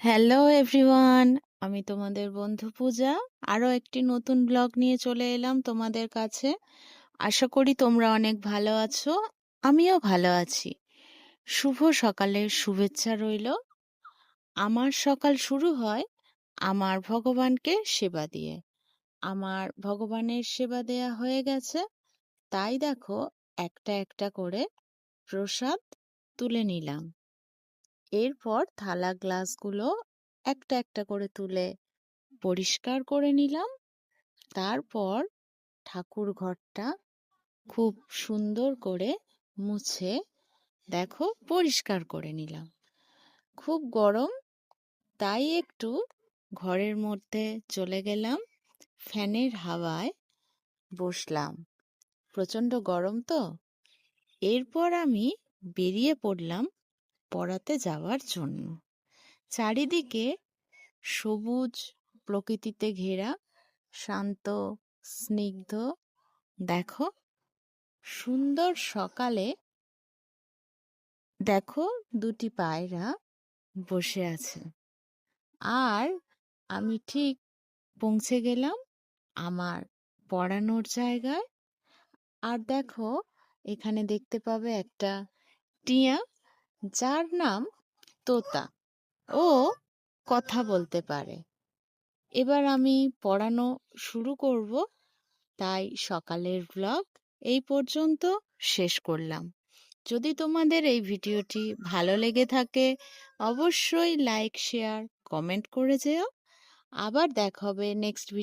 Hello everyone, আমি তোমাদের বন্ধু পূজা। আরও একটি নতুন ব্লগ নিয়ে চলে এলাম তোমাদের কাছে। আশা করি তোমরা অনেক ভালো আছো। আমিও ভালো আছি। শুভ সকালের শুভেচ্ছা রইল। আমার সকাল শুরু হয় আমার ভগবানকে সেবা দিয়ে। আমার ভগবানের সেবা দেয়া হয়ে গেছে, তাই দেখো একটা একটা করে প্রসাদ তুলে নিলাম। এরপর থালা গ্লাসগুলো একটা একটা করে তুলে পরিষ্কার করে নিলাম। তারপর ঠাকুর ঘরটা খুব সুন্দর করে মুছে দেখো পরিষ্কার করে নিলাম। খুব গরম, তাই একটু ঘরের মধ্যে চলে গেলাম, ফ্যানের হাওয়ায় বসলাম। প্রচণ্ড গরম তো। এরপর আমি বেরিয়ে পড়লাম পড়াতে যাওয়ার জন্য। চারিদিকে সবুজ প্রকৃতিতে ঘেরা, শান্ত স্নিগ্ধ। দেখো সুন্দর সকালে দেখো দুটি পায়রা বসে আছে। আর আমি ঠিক পৌঁছে গেলাম আমার পড়ানোর জায়গায়। আর দেখো এখানে দেখতে পাবে একটা টিয়া, যার নাম তোতা। ও কথা বলতে পারে। এবার আমি পড়ানো শুরু করব, তাই সকালের ব্লগ এই পর্যন্ত শেষ করলাম। যদি তোমাদের এই ভিডিওটি ভালো লেগে থাকে অবশ্যই লাইক, শেয়ার, কমেন্ট করে যেও। আবার দেখা হবে নেক্সট ভিডিও।